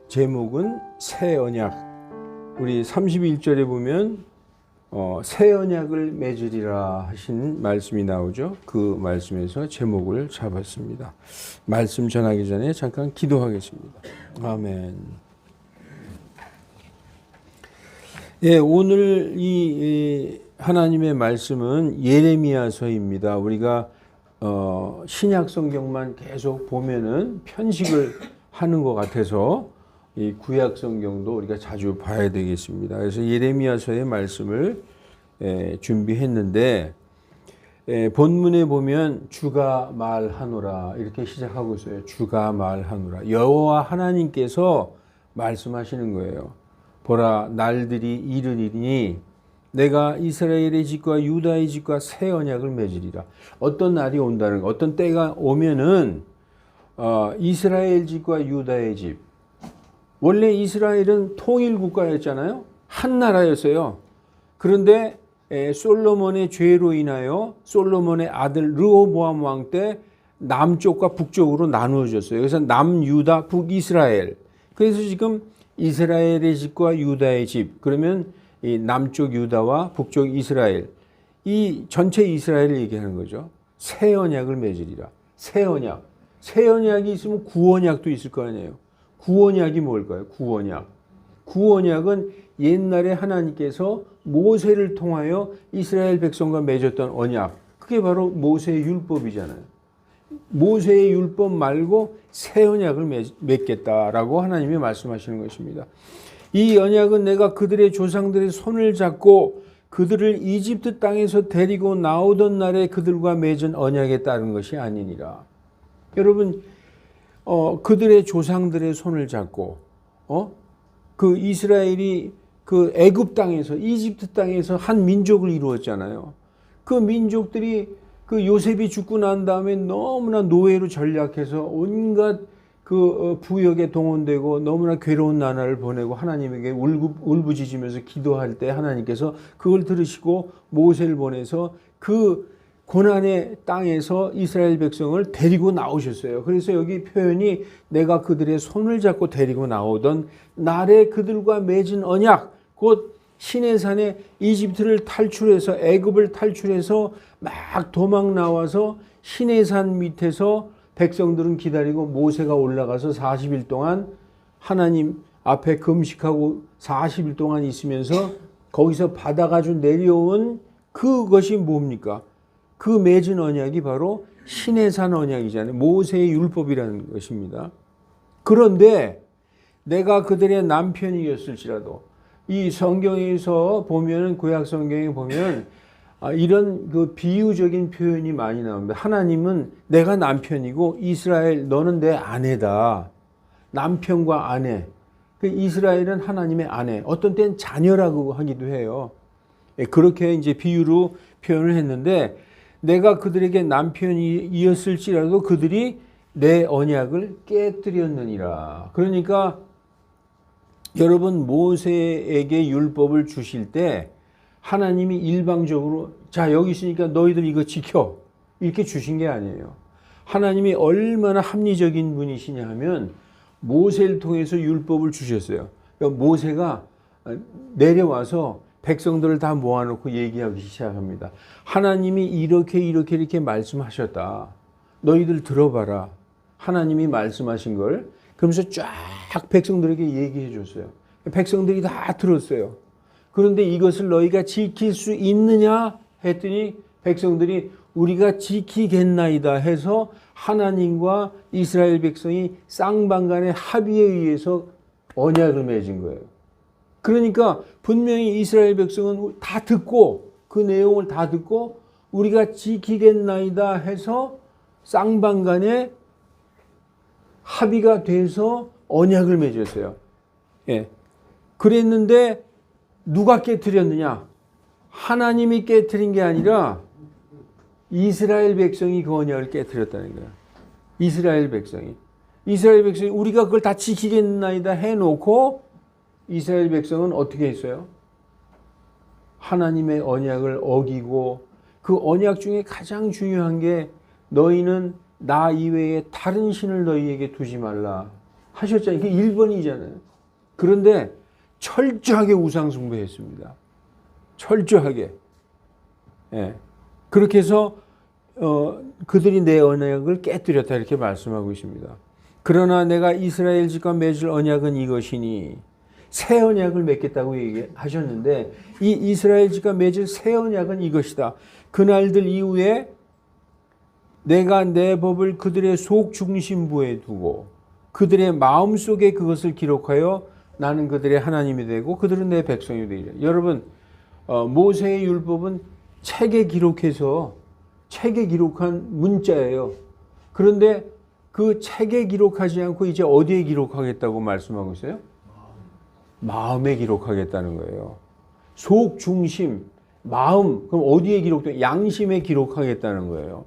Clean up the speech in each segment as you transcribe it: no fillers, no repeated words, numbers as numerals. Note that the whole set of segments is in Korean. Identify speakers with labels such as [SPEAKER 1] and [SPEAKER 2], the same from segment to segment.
[SPEAKER 1] 제목은 새 언약. 우리 31절에 보면 새 언약을 맺으리라 하신 말씀이 나오죠. 그 말씀에서 제목을 잡았습니다. 말씀 전하기 전에 잠깐 기도하겠습니다. 아멘. 오늘 이 하나님의 말씀은 예레미야서입니다. 우리가 신약 성경만 계속 보면은 편식을 하는 것 같아서 이 구약 성경도 우리가 자주 봐야 되겠습니다. 그래서 예레미야서의 말씀을 준비했는데 본문에 보면 주가 말하노라 이렇게 시작하고 있어요. 주가 말하노라. 여호와 하나님께서 말씀하시는 거예요. 보라, 날들이 이르리니 내가 이스라엘의 집과 유다의 집과 새 언약을 맺으리라. 어떤 날이 온다는 거, 어떤 때가 오면은 이스라엘 집과 유다의 집. 원래 이스라엘은 통일 국가였잖아요. 한 나라였어요. 그런데 솔로몬의 죄로 인하여 솔로몬의 아들 르호보암 왕 때 남쪽과 북쪽으로 나누어졌어요. 그래서 남유다, 북이스라엘. 그래서 지금 이스라엘의 집과 유다의 집. 그러면 이 남쪽 유다와 북쪽 이스라엘. 이 전체 이스라엘을 얘기하는 거죠. 새 언약을 맺으리라. 새 언약. 새 언약이 있으면 구언약도 있을 거 아니에요. 구언약이 뭘까요? 구언약. 구언약은 옛날에 하나님께서 모세를 통하여 이스라엘 백성과 맺었던 언약. 그게 바로 모세의 율법이잖아요. 모세의 율법 말고 새 언약을 맺겠다라고 하나님이 말씀하시는 것입니다. 이 언약은 내가 그들의 조상들의 손을 잡고 그들을 이집트 땅에서 데리고 나오던 날에 그들과 맺은 언약에 따른 것이 아니니라. 여러분, 그들의 조상들의 손을 잡고, 그 이스라엘이 그 애굽 땅에서, 이집트 땅에서 한 민족을 이루었잖아요. 그 민족들이 그 요셉이 죽고 난 다음에 너무나 노예로 전락해서 온갖 그 부역에 동원되고 너무나 괴로운 나날을 보내고 하나님에게 울부짖으면서 기도할 때 하나님께서 그걸 들으시고 모세를 보내서 그 고난의 땅에서 이스라엘 백성을 데리고 나오셨어요. 그래서 여기 표현이 내가 그들의 손을 잡고 데리고 나오던 날에 그들과 맺은 언약, 곧 시내산에 이집트를 탈출해서 애굽을 탈출해서 막 도망 나와서 시내산 밑에서 백성들은 기다리고 모세가 올라가서 40일 동안 하나님 앞에 금식하고 40일 동안 있으면서 거기서 받아가지고 내려온 그것이 뭡니까? 그 맺은 언약이 바로 시내산 언약이잖아요. 모세의 율법이라는 것입니다. 그런데 내가 그들의 남편이었을지라도 이 성경에서 보면 구약 성경에 보면 이런 그 비유적인 표현이 많이 나옵니다. 하나님은 내가 남편이고 이스라엘 너는 내 아내다. 남편과 아내. 그 이스라엘은 하나님의 아내. 어떤 때는 자녀라고 하기도 해요. 그렇게 이제 비유로 표현을 했는데 내가 그들에게 남편이었을지라도 그들이 내 언약을 깨뜨렸느니라. 그러니까 여러분 모세에게 율법을 주실 때 하나님이 일방적으로 자 여기 있으니까 너희들 이거 지켜 이렇게 주신 게 아니에요. 하나님이 얼마나 합리적인 분이시냐 하면 모세를 통해서 율법을 주셨어요. 그러니까 모세가 내려와서 백성들을 다 모아놓고 얘기하기 시작합니다. 하나님이 이렇게 말씀하셨다. 너희들 들어봐라. 하나님이 말씀하신 걸. 그러면서 쫙 백성들에게 얘기해 줬어요. 백성들이 다 들었어요. 그런데 이것을 너희가 지킬 수 있느냐 했더니 백성들이 우리가 지키겠나이다 해서 하나님과 이스라엘 백성이 쌍방간의 합의에 의해서 언약을 맺은 거예요. 그러니까 분명히 이스라엘 백성은 다 듣고 그 내용을 다 듣고 우리가 지키겠나이다 해서 쌍방간에 합의가 돼서 언약을 맺었어요. 예. 그랬는데 누가 깨뜨렸느냐? 하나님이 깨뜨린 게 아니라 이스라엘 백성이 그 언약을 깨뜨렸다는 거예요. 이스라엘 백성이 우리가 그걸 다 지키겠나이다 해놓고 이스라엘 백성은 어떻게 했어요? 하나님의 언약을 어기고 그 언약 중에 가장 중요한 게 너희는 나 이외에 다른 신을 너희에게 두지 말라. 하셨잖아요. 이게 1번이잖아요. 그런데 철저하게 우상숭배했습니다. 철저하게. 예. 그렇게 해서 그들이 내 언약을 깨뜨렸다 이렇게 말씀하고 있습니다. 그러나 내가 이스라엘 집과 맺을 언약은 이것이니 새 언약을 맺겠다고 얘기하셨는데 이 이스라엘 집과 맺을 새 언약은 이것이다. 그날들 이후에 내가 내 법을 그들의 속 중심부에 두고 그들의 마음속에 그것을 기록하여 나는 그들의 하나님이 되고 그들은 내 백성이 되리라. 여러분 모세의 율법은 책에 기록해서 책에 기록한 문자예요. 그런데 그 책에 기록하지 않고 이제 어디에 기록하겠다고 말씀하고 있어요? 마음에 기록하겠다는 거예요. 속 중심, 마음, 그럼 어디에 기록돼? 양심에 기록하겠다는 거예요.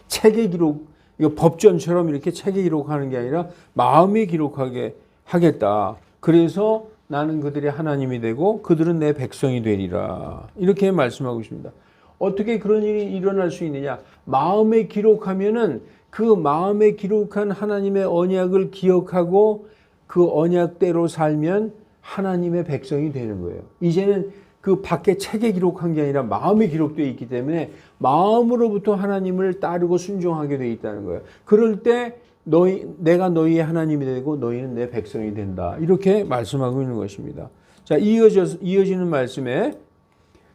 [SPEAKER 1] 책에 기록, 이거 법전처럼 이렇게 책에 기록하는 게 아니라 마음에 기록하게 하겠다. 그래서 나는 그들의 하나님이 되고 그들은 내 백성이 되리라. 이렇게 말씀하고 있습니다. 어떻게 그런 일이 일어날 수 있느냐? 마음에 기록하면은 그 마음에 기록한 하나님의 언약을 기억하고 그 언약대로 살면 하나님의 백성이 되는 거예요. 이제는 그 밖에 책에 기록한 게 아니라 마음에 기록되어 있기 때문에 마음으로부터 하나님을 따르고 순종하게 되어 있다는 거예요. 그럴 때 내가 너희의 하나님이 되고 너희는 내 백성이 된다. 이렇게 말씀하고 있는 것입니다. 자, 이어지는 말씀에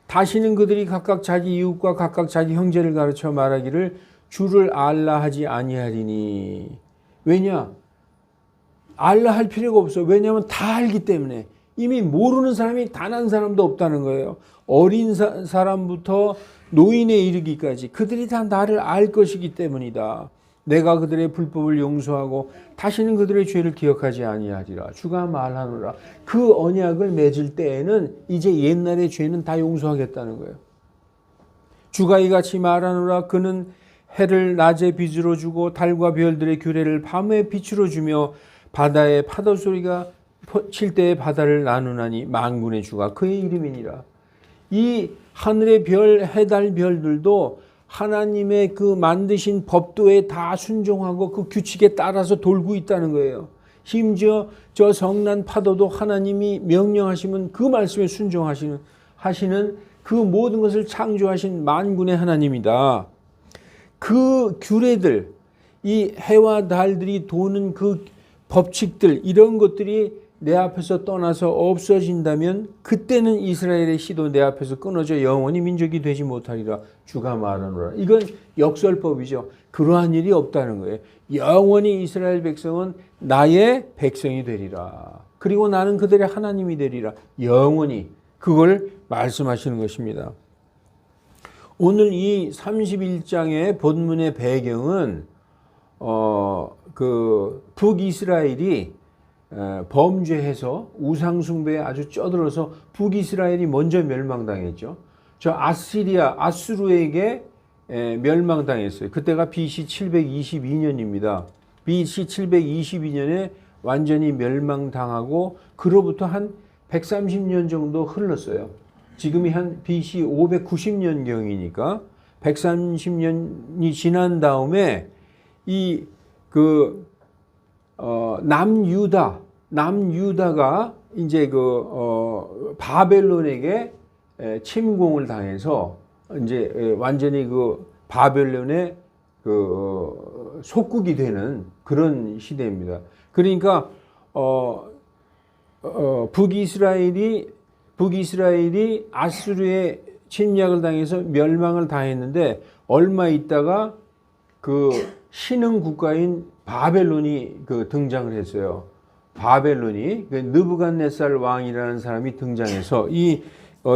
[SPEAKER 1] 다시는 그들이 각각 자기 이웃과 각각 자기 형제를 가르쳐 말하기를 주를 알라 하지 아니하리니. 왜냐? 알라 할 필요가 없어요. 왜냐하면 다 알기 때문에. 이미 모르는 사람이 단 한 사람도 없다는 거예요. 어린 사람부터 노인에 이르기까지 그들이 다 나를 알 것이기 때문이다. 내가 그들의 불법을 용서하고 다시는 그들의 죄를 기억하지 아니하리라. 주가 말하노라. 그 언약을 맺을 때에는 이제 옛날의 죄는 다 용서하겠다는 거예요. 주가 이같이 말하노라. 그는 해를 낮에 빛으로 주고 달과 별들의 규례를 밤에 빛으로 주며 바다의 파도 소리가 칠 때의 바다를 나누나니 만군의 주가 그의 이름이니라. 이 하늘의 별, 해달 별들도 하나님의 그 만드신 법도에 다 순종하고 그 규칙에 따라서 돌고 있다는 거예요. 심지어 저 성난 파도도 하나님이 명령하시면 그 말씀에 순종하시는 그 모든 것을 창조하신 만군의 하나님이다. 그 규례들, 이 해와 달들이 도는 그 법칙들, 이런 것들이 내 앞에서 떠나서 없어진다면 그때는 이스라엘의 시도 내 앞에서 끊어져 영원히 민족이 되지 못하리라. 주가 말하노라. 이건 역설법이죠. 그러한 일이 없다는 거예요. 영원히 이스라엘 백성은 나의 백성이 되리라. 그리고 나는 그들의 하나님이 되리라. 영원히. 그걸 말씀하시는 것입니다. 오늘 이 31장의 본문의 배경은 그 북이스라엘이 범죄해서 우상숭배에 아주 쩌들어서 북이스라엘이 먼저 멸망당했죠. 저 아수르에게 멸망당했어요. 그때가 BC 722년입니다. BC 722년에 완전히 멸망당하고 그로부터 한 130년 정도 흘렀어요. 지금이 한 BC 590년경이니까 130년이 지난 다음에 남유다가 이제 바벨론에게 침공을 당해서 이제 완전히 그 바벨론의 속국이 되는 그런 시대입니다. 그러니까 북이스라엘이 아수르의 침략을 당해서 멸망을 당했는데 얼마 있다가 그 신흥 국가인 바벨론이 등장을 했어요. 바벨론이 느부갓네살 왕이라는 사람이 등장해서 이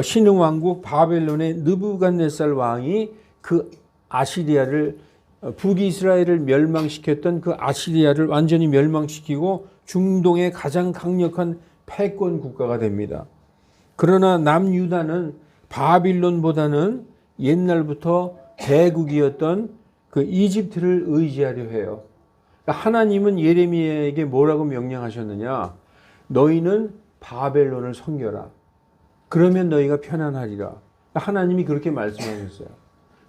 [SPEAKER 1] 신흥 왕국 바벨론의 느부갓네살 왕이 그 아시리아를 북이스라엘을 멸망시켰던 그 아시리아를 완전히 멸망시키고 중동의 가장 강력한 패권 국가가 됩니다. 그러나 남유다는 바빌론보다는 옛날부터 대국이었던 그 이집트를 의지하려 해요. 하나님은 예레미야에게 뭐라고 명령하셨느냐? 너희는 바벨론을 섬겨라. 그러면 너희가 편안하리라. 하나님이 그렇게 말씀하셨어요.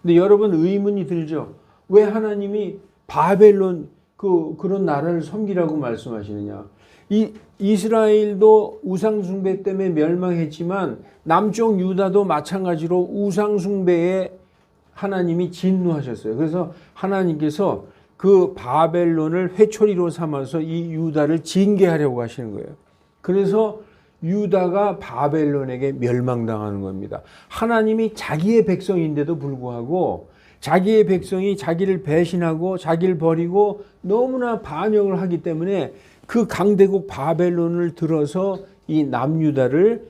[SPEAKER 1] 근데 여러분 의문이 들죠? 왜 하나님이 바벨론 그런 나라를 섬기라고 말씀하시느냐? 이스라엘도 우상숭배 때문에 멸망했지만 남쪽 유다도 마찬가지로 우상숭배에 하나님이 진노하셨어요. 그래서 하나님께서 그 바벨론을 회초리로 삼아서 이 유다를 징계하려고 하시는 거예요. 그래서 유다가 바벨론에게 멸망당하는 겁니다. 하나님이 자기의 백성인데도 불구하고 자기의 백성이 자기를 배신하고 자기를 버리고 너무나 반역을 하기 때문에 그 강대국 바벨론을 들어서 이 남유다를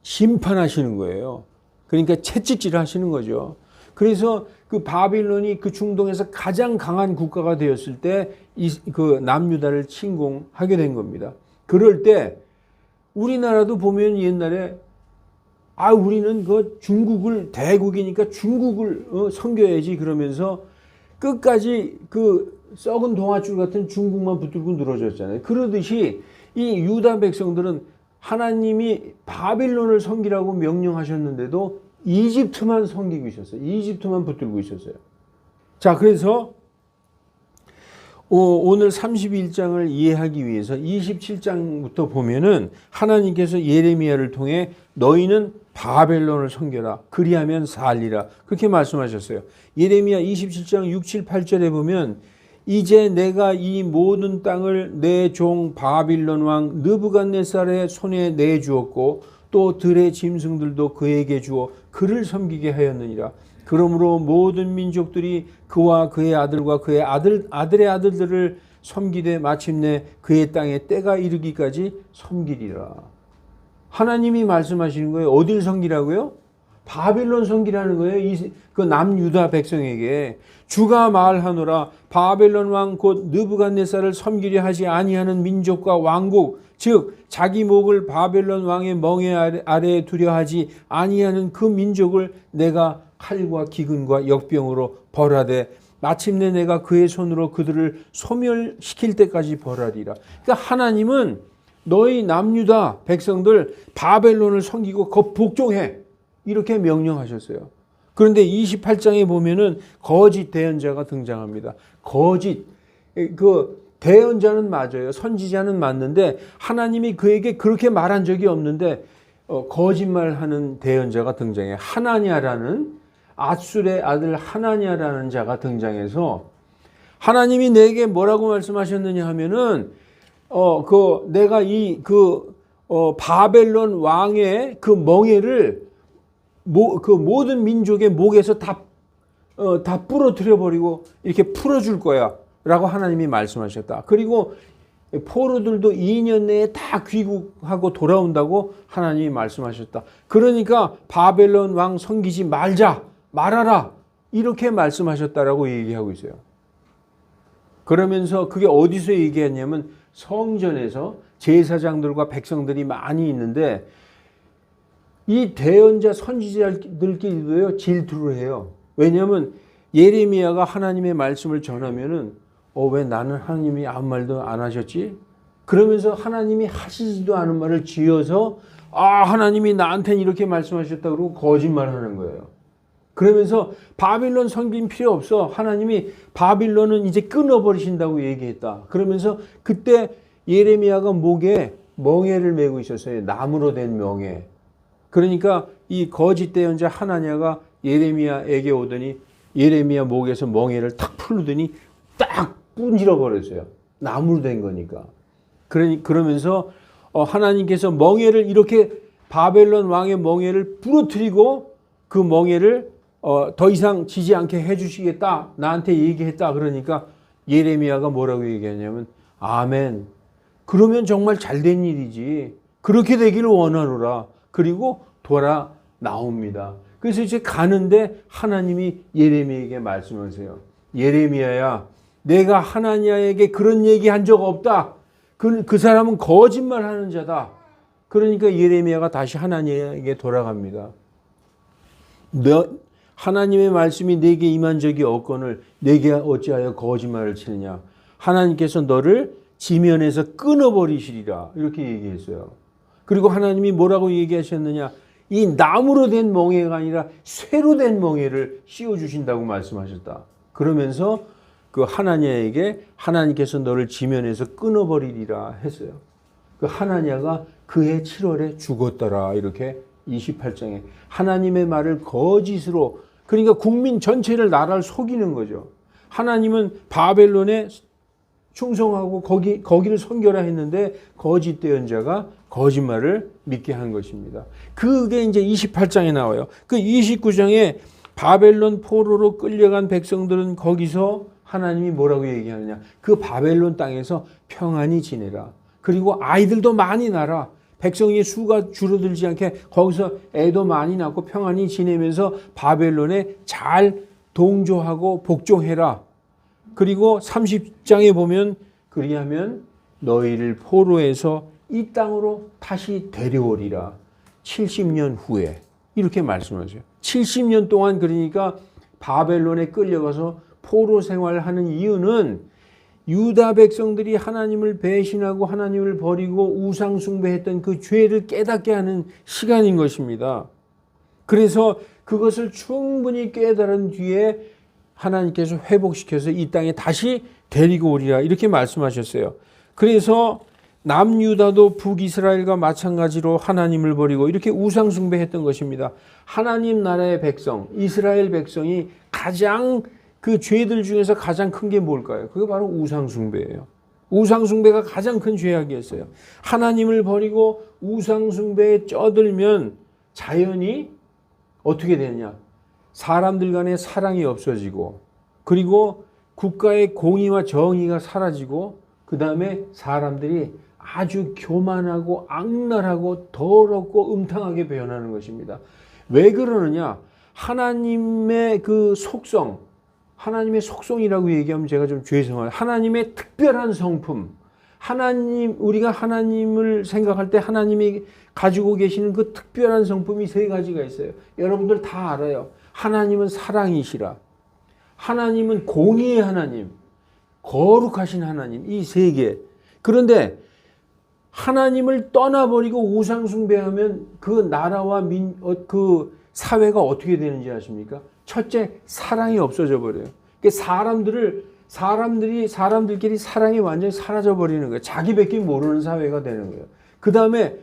[SPEAKER 1] 심판하시는 거예요. 그러니까 채찍질 하시는 거죠. 그래서 그 바빌론이 그 중동에서 가장 강한 국가가 되었을 때 그 남유다를 침공하게 된 겁니다. 그럴 때 우리나라도 보면 옛날에 우리는 그 중국을 대국이니까 중국을 섬겨야지 그러면서 끝까지 그 썩은 동아줄 같은 중국만 붙들고 늘어졌잖아요. 그러듯이 이 유다 백성들은 하나님이 바빌론을 섬기라고 명령하셨는데도 이집트만 섬기고 있었어요. 이집트만 붙들고 있었어요. 자, 그래서 오늘 31장을 이해하기 위해서 27장부터 보면은 하나님께서 예레미야를 통해 너희는 바벨론을 섬겨라. 그리하면 살리라. 그렇게 말씀하셨어요. 예레미야 27장 6, 7, 8절에 보면 이제 내가 이 모든 땅을 내 종 바빌론 왕 느부갓네살의 손에 내주었고 또 들의 짐승들도 그에게 주어 그를 섬기게 하였느니라. 그러므로 모든 민족들이 그와 그의 아들과 그의 아들의 아들들을 섬기되 마침내 그의 땅에 때가 이르기까지 섬기리라. 하나님이 말씀하시는 거예요. 어딜 섬기라고요? 바빌론 섬기라는 거예요. 그 남유다 백성에게. 주가 말하노라. 바벨론 왕 곧 느부갓네살을 섬기려 하지 아니하는 민족과 왕국, 즉 자기 목을 바벨론 왕의 멍에 아래에 두려 하지 아니하는 그 민족을 내가 칼과 기근과 역병으로 벌하되 마침내 내가 그의 손으로 그들을 소멸시킬 때까지 벌하리라. 그러니까 하나님은 너희 남유다 백성들 바벨론을 섬기고 복종해. 이렇게 명령하셨어요. 그런데 28장에 보면은 거짓 대언자가 등장합니다. 거짓. 대언자는 맞아요. 선지자는 맞는데 하나님이 그에게 그렇게 말한 적이 없는데 거짓말하는 대언자가 등장해요. 하나냐라는 앗술의 아들 하나냐라는 자가 등장해서 하나님이 내게 뭐라고 말씀하셨느냐 하면은 내가 바벨론 왕의 그 멍에를 그 모든 민족의 목에서 다 부러뜨려 버리고 이렇게 풀어줄 거야 라고 하나님이 말씀하셨다. 그리고 포로들도 2년 내에 다 귀국하고 돌아온다고 하나님이 말씀하셨다. 그러니까 바벨론 왕 섬기지 말아라 이렇게 말씀하셨다라고 얘기하고 있어요. 그러면서 그게 어디서 얘기했냐면 성전에서 제사장들과 백성들이 많이 있는데 이 대언자 선지자들끼리도요 질투를 해요. 왜냐하면 예레미야가 하나님의 말씀을 전하면은 왜 나는 하나님이 아무 말도 안 하셨지? 그러면서 하나님이 하시지도 않은 말을 지어서 하나님이 나한테는 이렇게 말씀하셨다 그러고 거짓말하는 거예요. 그러면서 바빌론 섬김 필요 없어. 하나님이 바빌론은 이제 끊어버리신다고 얘기했다. 그러면서 그때 예레미야가 목에 멍에를 메고 있었어요. 나무로 된 멍에. 그러니까 이 거짓 대언자 하나냐가 예레미야에게 오더니 예레미야 목에서 멍에를 탁 풀더니 딱 분질러 버렸어요. 나무로 된 거니까. 그러면서 하나님께서 멍에를 이렇게 바벨론 왕의 멍에를 부러뜨리고 그 멍에를 더 이상 지지 않게 해주시겠다. 나한테 얘기했다. 그러니까 예레미야가 뭐라고 얘기하냐면 아멘. 그러면 정말 잘된 일이지. 그렇게 되기를 원하노라. 그리고 돌아 나옵니다. 그래서 이제 가는데 하나님이 예레미야에게 말씀하세요. 예레미야야, 내가 하나냐에게 그런 얘기한 적 없다. 그 사람은 거짓말하는 자다. 그러니까 예레미야가 다시 하나님에게 돌아갑니다. 하나님의 말씀이 내게 임한 적이 없거늘 내게 어찌하여 거짓말을 치느냐. 하나님께서 너를 지면에서 끊어버리시리라. 이렇게 얘기했어요. 그리고 하나님이 뭐라고 얘기하셨느냐. 이 나무로 된 멍에가 아니라 쇠로 된 멍에를 씌워주신다고 말씀하셨다. 그러면서 그 하나냐에게 하나님께서 너를 지면에서 끊어버리리라 했어요. 그 하나냐가 그해 7월에 죽었더라. 이렇게 28장에 하나님의 말을 거짓으로, 그러니까 국민 전체를, 나라를 속이는 거죠. 하나님은 바벨론에 충성하고 거기를 섬겨라 했는데 거짓 대언자가 거짓말을 믿게 한 것입니다. 그게 이제 28장에 나와요. 그 29장에 바벨론 포로로 끌려간 백성들은 거기서 하나님이 뭐라고 얘기하느냐. 그 바벨론 땅에서 평안히 지내라. 그리고 아이들도 많이 낳아라. 백성의 수가 줄어들지 않게 거기서 애도 많이 낳고 평안히 지내면서 바벨론에 잘 동조하고 복종해라. 그리고 30장에 보면 그리하면 너희를 포로에서 이 땅으로 다시 데려오리라. 70년 후에 이렇게 말씀하세요. 70년 동안 그러니까 바벨론에 끌려가서 포로 생활하는 이유는 유다 백성들이 하나님을 배신하고 하나님을 버리고 우상 숭배했던 그 죄를 깨닫게 하는 시간인 것입니다. 그래서 그것을 충분히 깨달은 뒤에 하나님께서 회복시켜서 이 땅에 다시 데리고 오리라 이렇게 말씀하셨어요. 그래서 남유다도 북이스라엘과 마찬가지로 하나님을 버리고 이렇게 우상 숭배했던 것입니다. 하나님 나라의 백성, 이스라엘 백성이 가장 그 죄들 중에서 가장 큰 게 뭘까요? 그게 바로 우상 숭배예요. 우상 숭배가 가장 큰 죄악이었어요. 하나님을 버리고 우상 숭배에 쩌들면 자연히 어떻게 되느냐? 사람들 간의 사랑이 없어지고, 그리고 국가의 공의와 정의가 사라지고, 그 다음에 사람들이 아주 교만하고 악랄하고 더럽고 음탕하게 변하는 것입니다. 왜 그러느냐? 하나님의 그 속성, 하나님의 속성이라고 얘기하면 제가 좀 죄송해요. 하나님의 특별한 성품, 우리가 하나님을 생각할 때 하나님이 가지고 계시는 그 특별한 성품이 세 가지가 있어요. 여러분들 다 알아요. 하나님은 사랑이시라. 하나님은 공의의 하나님, 거룩하신 하나님, 이 세 개. 그런데 하나님을 떠나버리고 우상숭배하면 그 나라와 그 사회가 어떻게 되는지 아십니까? 첫째, 사랑이 없어져 버려요. 사람들끼리 사랑이 완전히 사라져 버리는 거예요. 자기밖에 모르는 사회가 되는 거예요. 그 다음에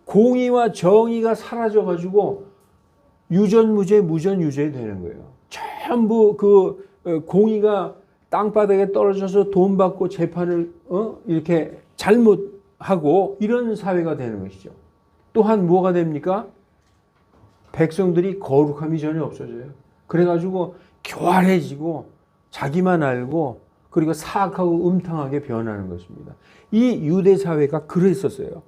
[SPEAKER 1] 공의와 정의가 사라져 가지고 유전무죄, 무전유죄 되는 거예요. 전부 그 공의가 땅바닥에 떨어져서 돈 받고 재판을 이렇게 잘못하고 이런 사회가 되는 것이죠. 또한 뭐가 됩니까? 백성들이 거룩함이 전혀 없어져요. 그래가지고 교활해지고 자기만 알고 그리고 사악하고 음탕하게 변하는 것입니다. 이 유대 사회가 그랬었어요.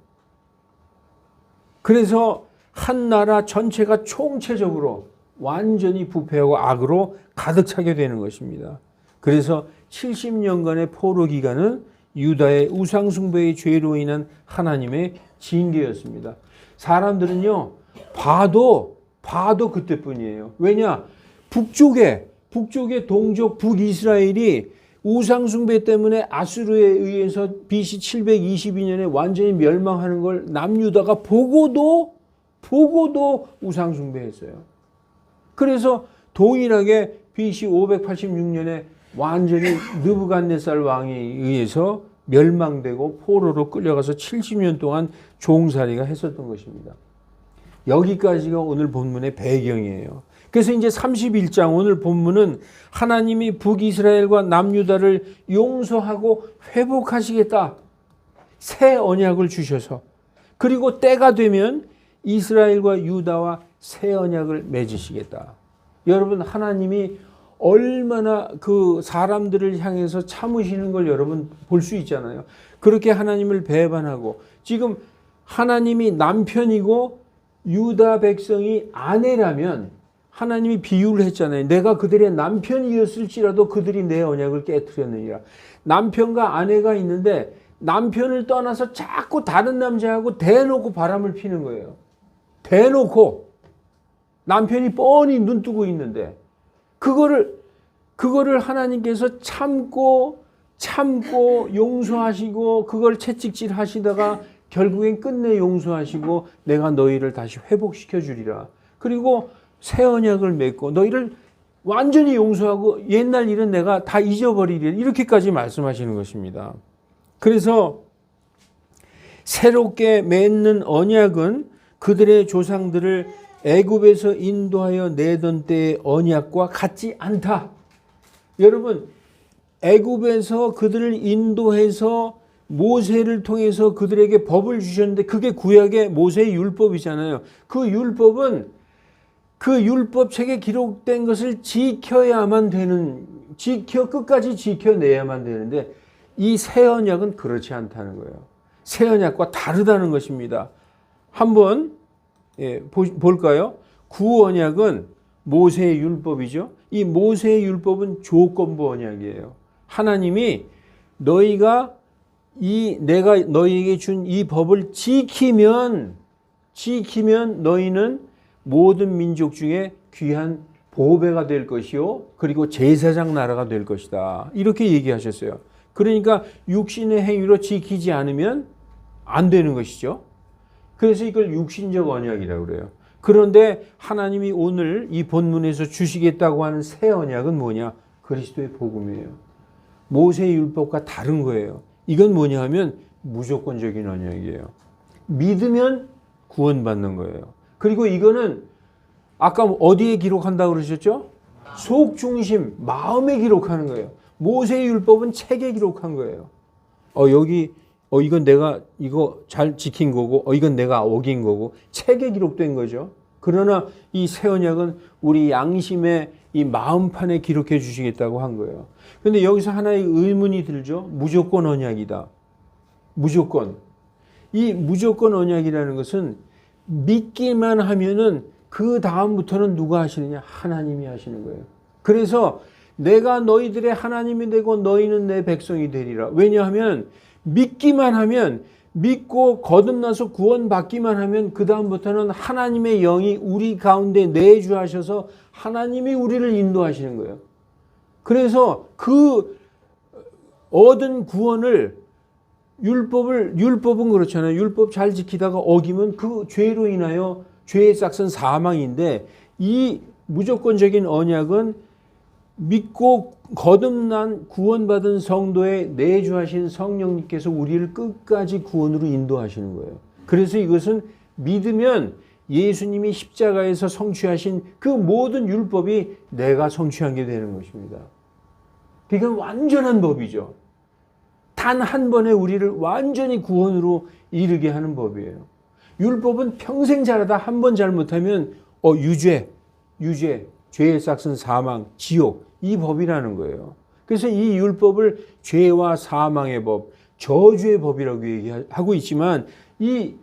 [SPEAKER 1] 그래서 한 나라 전체가 총체적으로 완전히 부패하고 악으로 가득 차게 되는 것입니다. 그래서 70년간의 포로 기간은 유다의 우상숭배의 죄로 인한 하나님의 징계였습니다. 사람들은요, 봐도 그때뿐이에요. 왜냐? 북쪽의 동족 북이스라엘이 우상숭배 때문에 아수르에 의해서 BC 722년에 완전히 멸망하는 걸 남유다가 보고도 우상숭배했어요. 그래서 동일하게 BC 586년에 완전히 느부갓네살 왕에 의해서 멸망되고 포로로 끌려가서 70년 동안 종살이가 했었던 것입니다. 여기까지가 오늘 본문의 배경이에요. 그래서 이제 31장 오늘 본문은 하나님이 북이스라엘과 남유다를 용서하고 회복하시겠다. 새 언약을 주셔서, 그리고 때가 되면 이스라엘과 유다와 새 언약을 맺으시겠다. 여러분, 하나님이 얼마나 그 사람들을 향해서 참으시는 걸 여러분 볼 수 있잖아요. 그렇게 하나님을 배반하고, 지금 하나님이 남편이고 유다 백성이 아내라면 하나님이 비유를 했잖아요. 내가 그들의 남편이었을지라도 그들이 내 언약을 깨트렸느니라. 남편과 아내가 있는데 남편을 떠나서 자꾸 다른 남자하고 대놓고 바람을 피는 거예요. 대놓고 남편이 뻔히 눈 뜨고 있는데 그거를 하나님께서 참고 용서하시고 그걸 채찍질 하시다가 결국엔 끝내 용서하시고 내가 너희를 다시 회복시켜 주리라. 그리고 새 언약을 맺고 너희를 완전히 용서하고 옛날 일은 내가 다 잊어버리리라 이렇게까지 말씀하시는 것입니다. 그래서 새롭게 맺는 언약은 그들의 조상들을 애굽에서 인도하여 내던 때의 언약과 같지 않다. 여러분, 애굽에서 그들을 인도해서 모세를 통해서 그들에게 법을 주셨는데 그게 구약의 모세의 율법이잖아요. 그 율법은 그 율법책에 기록된 것을 지켜야만 되는, 끝까지 지켜내야만 되는데 이 새 언약은 그렇지 않다는 거예요. 새 언약과 다르다는 것입니다. 한번 볼까요? 구언약은 모세의 율법이죠. 이 모세의 율법은 조건부 언약이에요. 하나님이 너희가 내가 너희에게 준 이 법을 지키면 너희는 모든 민족 중에 귀한 보배가 될 것이요. 그리고 제사장 나라가 될 것이다. 이렇게 얘기하셨어요. 그러니까 육신의 행위로 지키지 않으면 안 되는 것이죠. 그래서 이걸 육신적 언약이라고 그래요. 그런데 하나님이 오늘 이 본문에서 주시겠다고 하는 새 언약은 뭐냐? 그리스도의 복음이에요. 모세의 율법과 다른 거예요. 이건 뭐냐 하면 무조건적인 언약이에요. 믿으면 구원받는 거예요. 그리고 이거는 아까 어디에 기록한다고 그러셨죠? 속 중심, 마음에 기록하는 거예요. 모세의 율법은 책에 기록한 거예요. 이건 내가 이거 잘 지킨 거고, 이건 내가 어긴 거고, 책에 기록된 거죠. 그러나 이 새 언약은 우리 양심의 이 마음판에 기록해 주시겠다고 한 거예요. 그런데 여기서 하나의 의문이 들죠. 무조건 언약이다. 무조건. 이 무조건 언약이라는 것은 믿기만 하면은 그 다음부터는 누가 하시느냐? 하나님이 하시는 거예요. 그래서 내가 너희들의 하나님이 되고 너희는 내 백성이 되리라. 왜냐하면 믿기만 하면, 믿고 거듭나서 구원받기만 하면 그 다음부터는 하나님의 영이 우리 가운데 내주하셔서 하나님이 우리를 인도하시는 거예요. 그래서 그 얻은 구원을 율법은 그렇잖아요. 율법 잘 지키다가 어기면 그 죄로 인하여 죄의 싹은 사망인데, 이 무조건적인 언약은 믿고 거듭난 구원받은 성도에 내주하신 성령님께서 우리를 끝까지 구원으로 인도하시는 거예요. 그래서 이것은 믿으면 예수님이 십자가에서 성취하신 그 모든 율법이 내가 성취한 게 되는 것입니다. 그러니까 완전한 법이죠. 단 한 번에 우리를 완전히 구원으로 이르게 하는 법이에요. 율법은 평생 잘하다 한 번 잘못하면 유죄, 죄의 싹은 사망, 지옥, 이 법이라는 거예요. 그래서 이 율법을 죄와 사망의 법, 저주의 법이라고 얘기하고 있지만, 이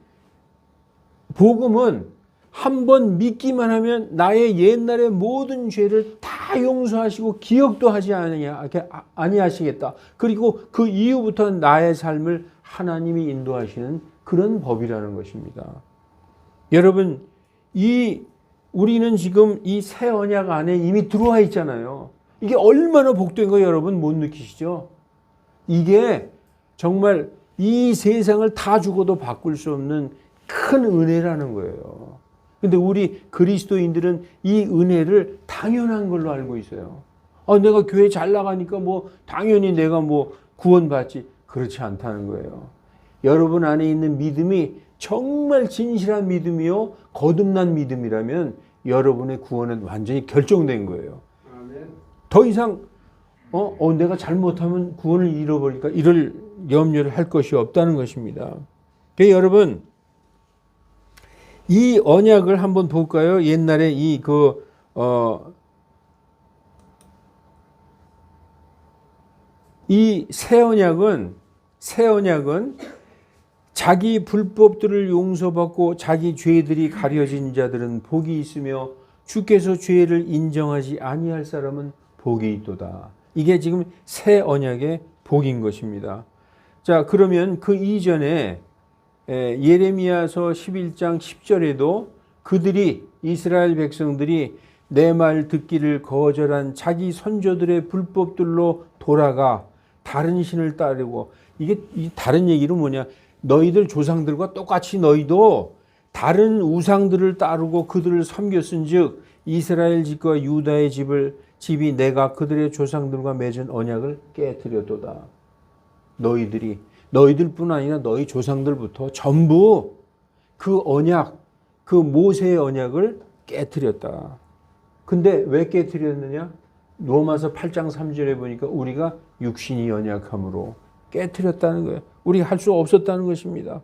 [SPEAKER 1] 복음은 한 번 믿기만 하면 나의 옛날의 모든 죄를 다 용서하시고 기억도 하지 아니하시겠다. 그리고 그 이후부터 나의 삶을 하나님이 인도하시는 그런 법이라는 것입니다. 여러분, 우리는 지금 이 새 언약 안에 이미 들어와 있잖아요. 이게 얼마나 복된 거 여러분 못 느끼시죠? 이게 정말 이 세상을 다 주고도 바꿀 수 없는 큰 은혜라는 거예요. 근데 우리 그리스도인들은 이 은혜를 당연한 걸로 알고 있어요. 내가 교회 잘 나가니까 당연히 내가 구원받지. 그렇지 않다는 거예요. 여러분 안에 있는 믿음이 정말 진실한 믿음이요, 거듭난 믿음이라면 여러분의 구원은 완전히 결정된 거예요. 더 이상 내가 잘못하면 구원을 잃어버릴까 이럴 염려를 할 것이 없다는 것입니다. 그러니까 여러분, 이 언약을 한번 볼까요? 옛날에 이 새 언약은 자기 불법들을 용서받고 자기 죄들이 가려진 자들은 복이 있으며 주께서 죄를 인정하지 아니할 사람은 복이 있도다. 이게 지금 새 언약의 복인 것입니다. 자, 그러면 그 이전에 예레미야서 11장 10절에도 이스라엘 백성들이 내 말 듣기를 거절한 자기 선조들의 불법들로 돌아가 다른 신을 따르고, 이게 다른 얘기는 뭐냐? 너희들 조상들과 똑같이 너희도 다른 우상들을 따르고 그들을 섬겼은즉 이스라엘 집과 유다의 집을 집이 내가 그들의 조상들과 맺은 언약을 깨뜨렸도다. 너희들뿐 아니라 너희 조상들부터 전부 그 언약, 그 모세의 언약을 깨뜨렸다. 근데 왜 깨뜨렸느냐? 로마서 8장 3절에 보니까 우리가 육신이 연약함으로 깨뜨렸다는 거예요. 우리가 할 수 없었다는 것입니다.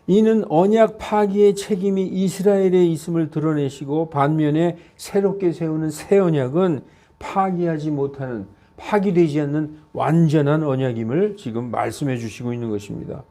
[SPEAKER 1] 이는 언약 파기의 책임이 이스라엘에 있음을 드러내시고 반면에 새롭게 세우는 새 언약은 파기하지 못하는, 파기되지 않는 완전한 언약임을 지금 말씀해 주시고 있는 것입니다.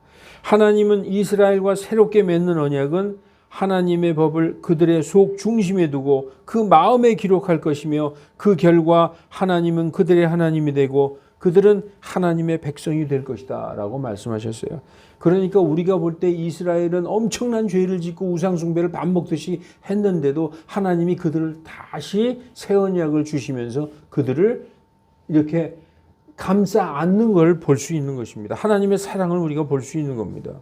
[SPEAKER 1] 하나님은 이스라엘과 새롭게 맺는 언약은 하나님의 법을 그들의 속 중심에 두고 그 마음에 기록할 것이며 그 결과 하나님은 그들의 하나님이 되고 그들은 하나님의 백성이 될 것이다 라고 말씀하셨어요. 그러니까 우리가 볼 때 이스라엘은 엄청난 죄를 짓고 우상숭배를 밥 먹듯이 했는데도 하나님이 그들을 다시 새 언약을 주시면서 그들을 이렇게 감싸 안는 걸 볼 수 있는 것입니다. 하나님의 사랑을 우리가 볼 수 있는 겁니다.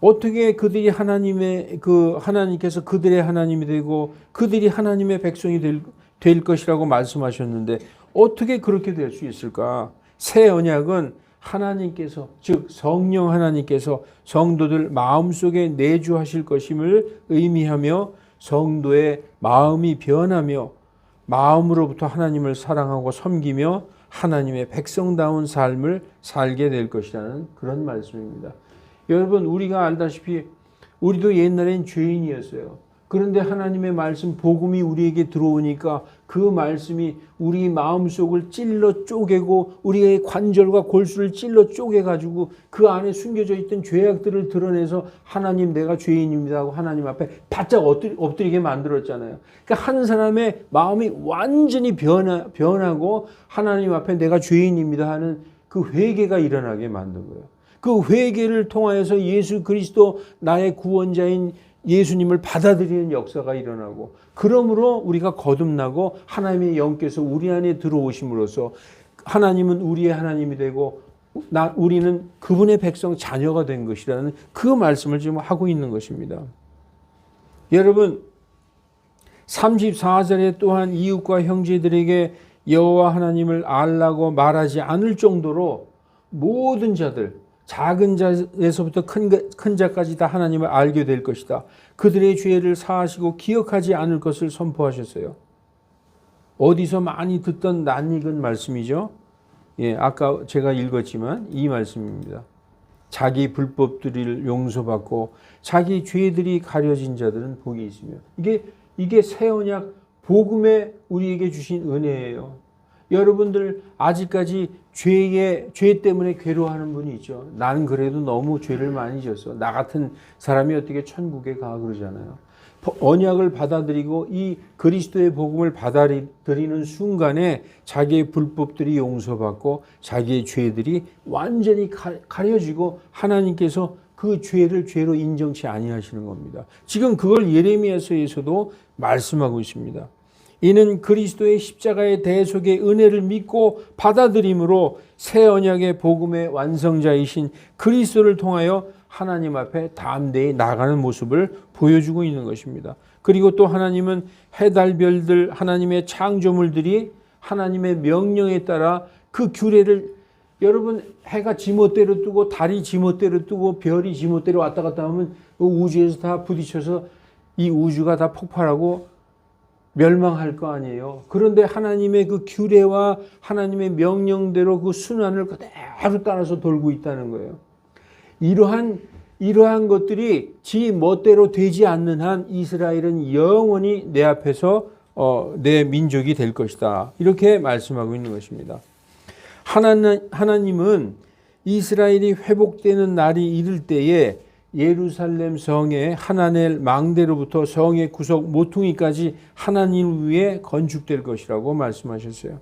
[SPEAKER 1] 어떻게 그들이 하나님께서 그들의 하나님이 되고 그들이 하나님의 백성이 될 것이라고 말씀하셨는데 어떻게 그렇게 될 수 있을까? 새 언약은 하나님께서, 즉 성령 하나님께서 성도들 마음속에 내주하실 것임을 의미하며 성도의 마음이 변하며 마음으로부터 하나님을 사랑하고 섬기며 하나님의 백성다운 삶을 살게 될 것이라는 그런 말씀입니다. 여러분, 우리가 알다시피 우리도 옛날엔 죄인이었어요. 그런데 하나님의 말씀, 복음이 우리에게 들어오니까 그 말씀이 우리 마음속을 찔러 쪼개고 우리의 관절과 골수를 찔러 쪼개가지고 그 안에 숨겨져 있던 죄악들을 드러내서 하나님 내가 죄인입니다 하고 하나님 앞에 바짝 엎드리게 만들었잖아요. 그러니까 한 사람의 마음이 완전히 변하고 하나님 앞에 내가 죄인입니다 하는 그 회개가 일어나게 만든 거예요. 그 회개를 통하여서 예수 그리스도 나의 구원자인 예수님을 받아들이는 역사가 일어나고 그러므로 우리가 거듭나고 하나님의 영께서 우리 안에 들어오심으로써 하나님은 우리의 하나님이 되고 우리는 그분의 백성 자녀가 된 것이라는 그 말씀을 지금 하고 있는 것입니다. 여러분 34절에 또한 이웃과 형제들에게 여호와 하나님을 알라고 말하지 않을 정도로 모든 자들 작은 자에서부터 큰 자까지 다 하나님을 알게 될 것이다. 그들의 죄를 사하시고 기억하지 않을 것을 선포하셨어요. 어디서 많이 듣던 낯익은 말씀이죠. 예, 아까 제가 읽었지만 이 말씀입니다. 자기 불법들을 용서받고 자기 죄들이 가려진 자들은 복이 있으며 이게 새 언약 복음에 우리에게 주신 은혜예요. 여러분들 아직까지 죄 때문에 괴로워하는 분이 있죠. 나는 그래도 너무 죄를 많이 졌어. 나 같은 사람이 어떻게 천국에 가 그러잖아요. 언약을 받아들이고 이 그리스도의 복음을 받아들이는 순간에 자기의 불법들이 용서받고 자기의 죄들이 완전히 가려지고 하나님께서 그 죄를 죄로 인정치 아니하시는 겁니다. 지금 그걸 예레미야서에서도 말씀하고 있습니다. 이는 그리스도의 십자가의 대속의 은혜를 믿고 받아들임으로 새 언약의 복음의 완성자이신 그리스도를 통하여 하나님 앞에 담대히 나가는 모습을 보여주고 있는 것입니다. 그리고 또 하나님은 해달별들 하나님의 창조물들이 하나님의 명령에 따라 그 규례를 여러분 해가 지멋대로 뜨고 달이 지멋대로 뜨고 별이 지멋대로 왔다 갔다 하면 우주에서 다 부딪혀서 이 우주가 다 폭발하고 멸망할 거 아니에요. 그런데 하나님의 그 규례와 하나님의 명령대로 그 순환을 그대로 따라서 돌고 있다는 거예요. 이러한 것들이 지 멋대로 되지 않는 한 이스라엘은 영원히 내 앞에서 내 민족이 될 것이다. 이렇게 말씀하고 있는 것입니다. 하나님은 이스라엘이 회복되는 날이 이를 때에 예루살렘 성의 하나넬 망대로부터 성의 구석 모퉁이까지 하나님 위에 건축될 것이라고 말씀하셨어요.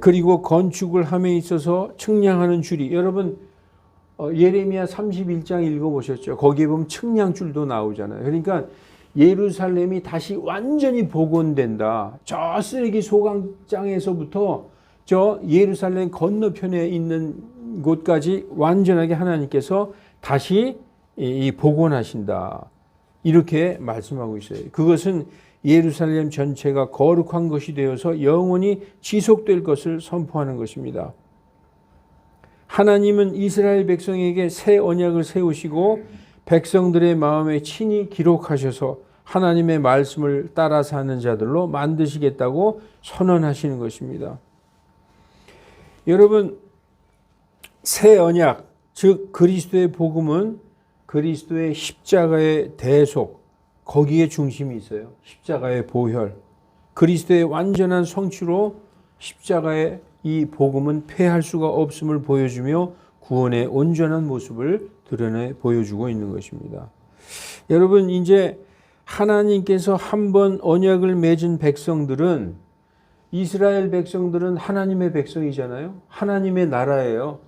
[SPEAKER 1] 그리고 건축을 함에 있어서 측량하는 줄이 여러분 예레미야 31장 읽어보셨죠? 거기에 보면 측량줄도 나오잖아요. 그러니까 예루살렘이 다시 완전히 복원된다. 저 쓰레기 소각장에서부터 저 예루살렘 건너편에 있는 곳까지 완전하게 하나님께서 다시 복원하신다. 이렇게 말씀하고 있어요. 그것은 예루살렘 전체가 거룩한 것이 되어서 영원히 지속될 것을 선포하는 것입니다. 하나님은 이스라엘 백성에게 새 언약을 세우시고 백성들의 마음에 친히 기록하셔서 하나님의 말씀을 따라 사는 자들로 만드시겠다고 선언하시는 것입니다. 여러분, 새 언약, 즉 그리스도의 복음은 그리스도의 십자가의 대속, 거기에 중심이 있어요. 십자가의 보혈, 그리스도의 완전한 성취로 십자가의 이 복음은 패할 수가 없음을 보여주며 구원의 온전한 모습을 드러내 보여주고 있는 것입니다. 여러분, 이제 하나님께서 한번 언약을 맺은 백성들은, 이스라엘 백성들은 하나님의 백성이잖아요. 하나님의 나라예요.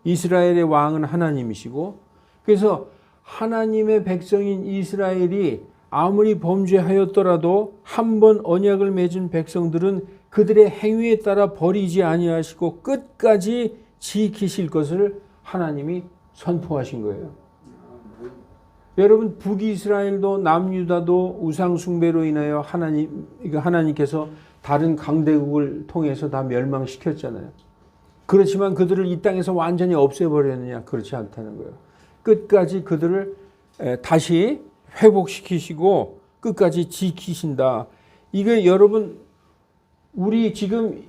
[SPEAKER 1] 이스라엘의 왕은 하나님이시고, 그래서 하나님의 백성인 이스라엘이 아무리 범죄하였더라도 한번 언약을 맺은 백성들은 그들의 행위에 따라 버리지 아니하시고 끝까지 지키실 것을 하나님이 선포하신 거예요. 여러분, 북이스라엘도 남유다도 우상 숭배로 인하여 하나님께서 다른 강대국을 통해서 다 멸망시켰잖아요. 그렇지만 그들을 이 땅에서 완전히 없애버렸느냐? 그렇지 않다는 거예요. 끝까지 그들을 다시 회복시키시고 끝까지 지키신다. 이게 여러분, 우리 지금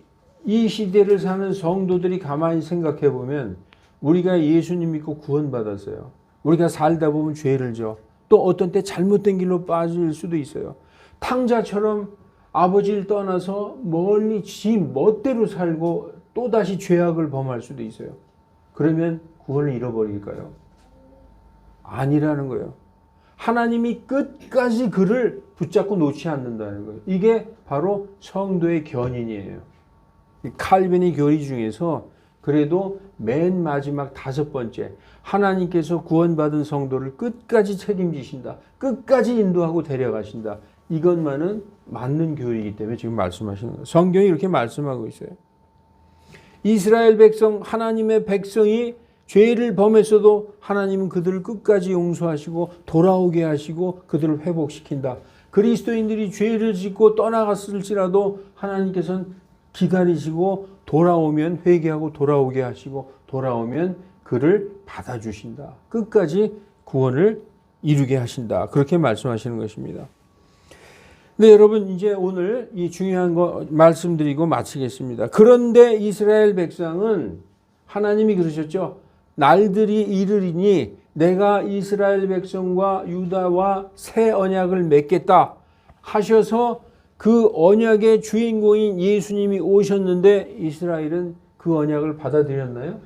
[SPEAKER 1] 이 시대를 사는 성도들이 가만히 생각해 보면 우리가 예수님 믿고 구원받았어요. 우리가 살다 보면 죄를 져. 또 어떤 때 잘못된 길로 빠질 수도 있어요. 탕자처럼 아버지를 떠나서 멀리 지 멋대로 살고 또다시 죄악을 범할 수도 있어요. 그러면 구원을 잃어버릴까요? 아니라는 거예요. 하나님이 끝까지 그를 붙잡고 놓지 않는다는 거예요. 이게 바로 성도의 견인이에요. 칼빈의 교리 중에서 그래도 맨 마지막 5번째, 하나님께서 구원받은 성도를 끝까지 책임지신다. 끝까지 인도하고 데려가신다. 이것만은 맞는 교리이기 때문에 지금 말씀하시는 거예요. 성경이 이렇게 말씀하고 있어요. 이스라엘 백성, 하나님의 백성이 죄를 범했어도 하나님은 그들을 끝까지 용서하시고 돌아오게 하시고 그들을 회복시킨다. 그리스도인들이 죄를 짓고 떠나갔을지라도 하나님께서는 기다리시고 돌아오면 회개하고 돌아오게 하시고 돌아오면 그를 받아주신다. 끝까지 구원을 이루게 하신다. 그렇게 말씀하시는 것입니다. 네, 여러분, 이제 오늘 이 중요한 거 말씀드리고 마치겠습니다. 그런데 이스라엘 백성은 하나님이 그러셨죠. 날들이 이르리니 내가 이스라엘 백성과 유다와 새 언약을 맺겠다 하셔서 그 언약의 주인공인 예수님이 오셨는데 이스라엘은 그 언약을 받아들였나요?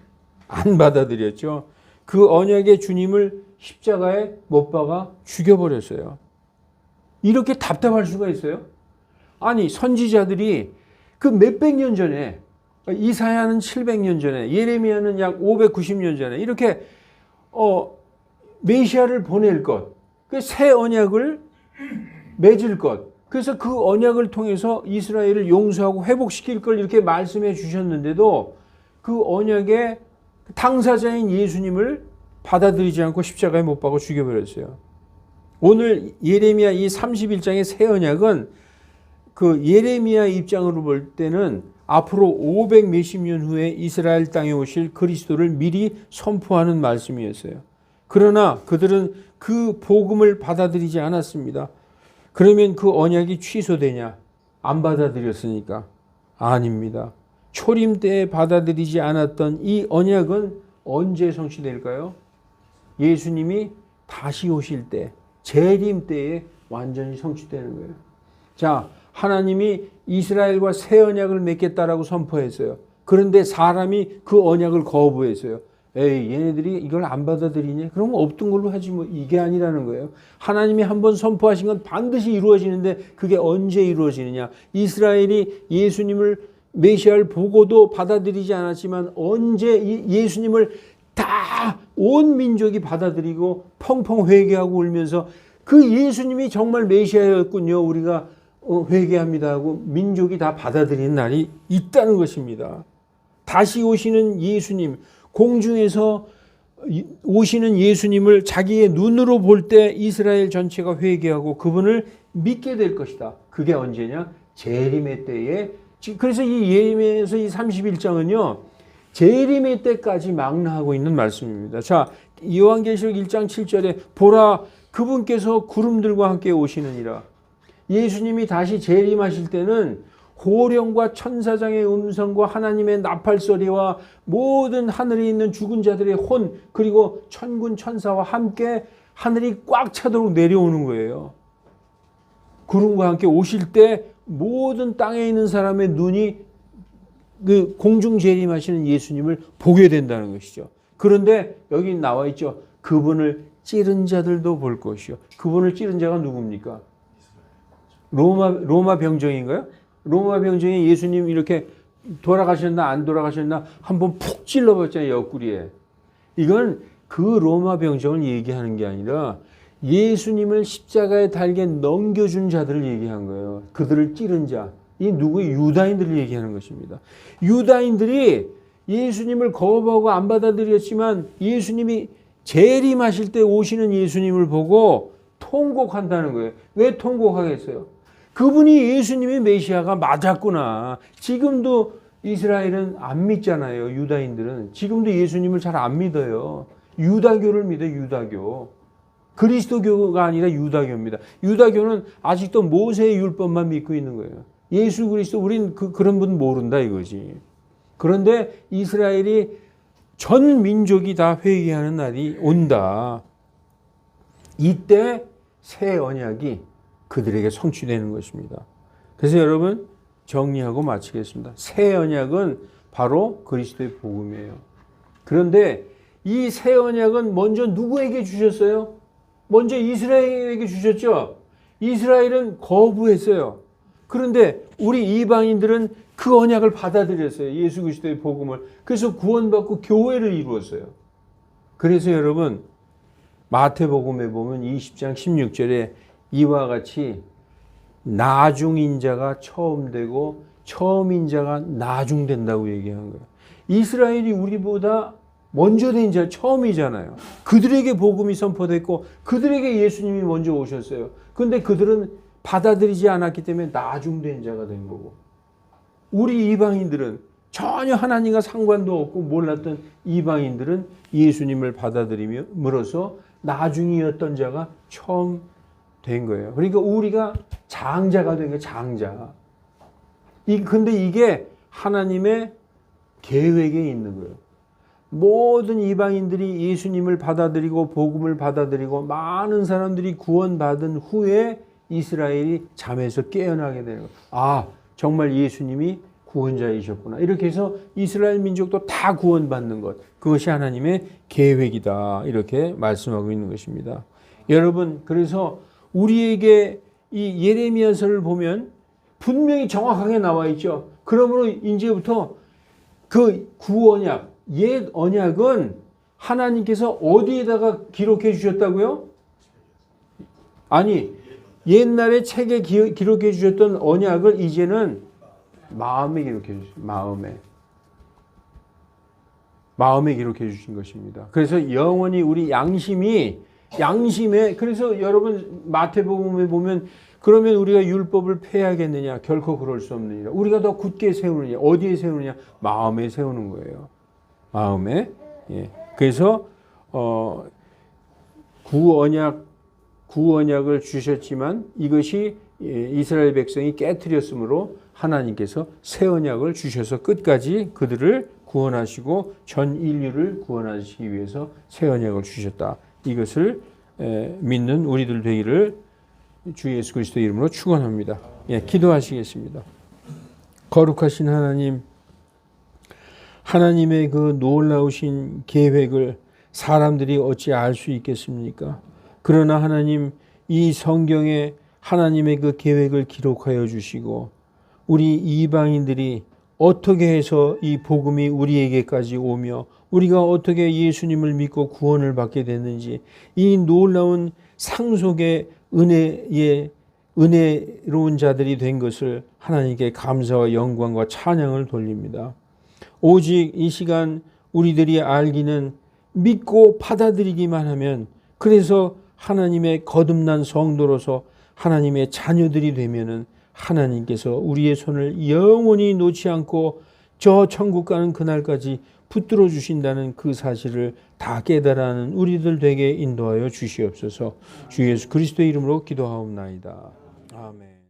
[SPEAKER 1] 안 받아들였죠. 그 언약의 주님을 십자가에 못 박아 죽여버렸어요. 이렇게 답답할 수가 있어요? 아니, 선지자들이 그 몇백 년 전에, 이사야는 700년 전에, 예레미야는 약 590년 전에 이렇게 메시아를 보낼 것, 그 새 언약을 맺을 것, 그래서 그 언약을 통해서 이스라엘을 용서하고 회복시킬 걸 이렇게 말씀해 주셨는데도 그 언약의 당사자인 예수님을 받아들이지 않고 십자가에 못 박아 죽여버렸어요. 오늘 예레미야 이 31장의 새 언약은 그 예레미야 입장으로 볼 때는 앞으로 500 몇십 년 후에 이스라엘 땅에 오실 그리스도를 미리 선포하는 말씀이었어요. 그러나 그들은 그 복음을 받아들이지 않았습니다. 그러면 그 언약이 취소되냐? 안 받아들였으니까. 아닙니다. 초림 때에 받아들이지 않았던 이 언약은 언제 성취될까요? 예수님이 다시 오실 때, 재림 때에 완전히 성취되는 거예요. 자, 하나님이 이스라엘과 새 언약을 맺겠다라고 선포했어요. 그런데 사람이 그 언약을 거부했어요. 에이, 얘네들이 이걸 안 받아들이냐? 그럼 없던 걸로 하지 뭐. 이게 아니라는 거예요. 하나님이 한번 선포하신 건 반드시 이루어지는데 그게 언제 이루어지느냐? 이스라엘이 예수님을 메시아를 보고도 받아들이지 않았지만 언제 예수님을 다 온 민족이 받아들이고 펑펑 회개하고 울면서 그 예수님이 정말 메시아였군요. 우리가 회개합니다 하고 민족이 다 받아들이는 날이 있다는 것입니다. 다시 오시는 예수님, 공중에서 오시는 예수님을 자기의 눈으로 볼 때 이스라엘 전체가 회개하고 그분을 믿게 될 것이다. 그게 언제냐? 재림의 때에. 그래서 이 예레미야에서 이 31장은요. 재림의 때까지 망라하고 있는 말씀입니다. 자, 요한계시록 1장 7절에 보라 그분께서 구름들과 함께 오시느니라. 예수님이 다시 재림하실 때는 호령과 천사장의 음성과 하나님의 나팔소리와 모든 하늘에 있는 죽은 자들의 혼 그리고 천군 천사와 함께 하늘이 꽉 차도록 내려오는 거예요. 구름과 함께 오실 때 모든 땅에 있는 사람의 눈이 그 공중 재림하시는 예수님을 보게 된다는 것이죠. 그런데 여기 나와 있죠. 그분을 찌른 자들도 볼 것이요. 그분을 찌른 자가 누굽니까? 로마 병정인가요? 로마 병정이 예수님 이렇게 돌아가셨나 안 돌아가셨나 한번 푹 찔러봤잖아요. 옆구리에. 이건 그 로마 병정을 얘기하는 게 아니라 예수님을 십자가에 달게 넘겨준 자들을 얘기한 거예요. 그들을 찌른 자. 이 누구의 유다인들을 얘기하는 것입니다. 유다인들이 예수님을 거부하고 안 받아들였지만 예수님이 재림하실 때 오시는 예수님을 보고 통곡한다는 거예요. 왜 통곡하겠어요? 그분이 예수님의 메시아가 맞았구나. 지금도 이스라엘은 안 믿잖아요. 유다인들은. 지금도 예수님을 잘 안 믿어요. 유다교를 믿어요. 유다교. 그리스도교가 아니라 유다교입니다. 유다교는 아직도 모세의 율법만 믿고 있는 거예요. 예수 그리스도 우린 그런 분 모른다 이거지. 그런데 이스라엘이 전 민족이 다 회개하는 날이 온다. 이때 새 언약이 그들에게 성취되는 것입니다. 그래서 여러분 정리하고 마치겠습니다. 새 언약은 바로 그리스도의 복음이에요. 그런데 이 새 언약은 먼저 누구에게 주셨어요? 먼저 이스라엘에게 주셨죠. 이스라엘은 거부했어요. 그런데 우리 이방인들은 그 언약을 받아들였어요. 예수 그리스도의 복음을. 그래서 구원받고 교회를 이루었어요. 그래서 여러분 마태복음에 보면 20장 16절에 이와 같이 나중인자가 처음 되고 처음인자가 나중된다고 얘기한 거예요. 이스라엘이 우리보다 먼저 된 자 처음이잖아요. 그들에게 복음이 선포됐고 그들에게 예수님이 먼저 오셨어요. 그런데 그들은 받아들이지 않았기 때문에 나중된 자가 된 거고 우리 이방인들은 전혀 하나님과 상관도 없고 몰랐던 이방인들은 예수님을 받아들임으로써 나중이었던 자가 처음 된 거예요. 그러니까 우리가 장자가 된 거예요. 장자. 근데 이게 하나님의 계획에 있는 거예요. 모든 이방인들이 예수님을 받아들이고 복음을 받아들이고 많은 사람들이 구원받은 후에 이스라엘이 잠에서 깨어나게 되는 거예요. 아, 정말 예수님이 구원자이셨구나. 이렇게 해서 이스라엘 민족도 다 구원받는 것. 그것이 하나님의 계획이다. 이렇게 말씀하고 있는 것입니다. 여러분, 그래서 우리에게 이 예레미야서를 보면 분명히 정확하게 나와 있죠. 그러므로 이제부터 그 구언약, 옛 언약은 하나님께서 어디에다가 기록해 주셨다고요? 아니, 옛날에 책에 기록해 주셨던 언약을 이제는 마음에 기록해 주셨어요. 마음에 기록해 주신 것입니다. 그래서 영원히 우리 양심에 그래서 여러분 마태복음에 보면 그러면 우리가 율법을 폐하겠느냐? 결코 그럴 수 없느니라. 우리가 더 굳게 세우느냐? 어디에 세우느냐? 마음에 세우는 거예요. 마음에. 예. 그래서 구언약을 주셨지만 이것이 이스라엘 백성이 깨트렸으므로 하나님께서 새 언약을 주셔서 끝까지 그들을 구원하시고 전 인류를 구원하시기 위해서 새 언약을 주셨다. 이것을 믿는 우리들 되기를 주 예수 그리스도 이름으로 축원합니다. 예, 기도하시겠습니다. 거룩하신 하나님, 하나님의 그 놀라우신 계획을 사람들이 어찌 알 수 있겠습니까? 그러나 하나님, 이 성경에 하나님의 그 계획을 기록하여 주시고 우리 이방인들이 어떻게 해서 이 복음이 우리에게까지 오며 우리가 어떻게 예수님을 믿고 구원을 받게 됐는지 이 놀라운 상속의 은혜로운 자들이 된 것을 하나님께 감사와 영광과 찬양을 돌립니다. 오직 이 시간 우리들이 알기는 믿고 받아들이기만 하면, 그래서 하나님의 거듭난 성도로서 하나님의 자녀들이 되면은 하나님께서 우리의 손을 영원히 놓지 않고 저 천국 가는 그날까지 붙들어 주신다는 그 사실을 다 깨달아는 우리들 되게 인도하여 주시옵소서. 주 예수 그리스도의 이름으로 기도하옵나이다. 아멘.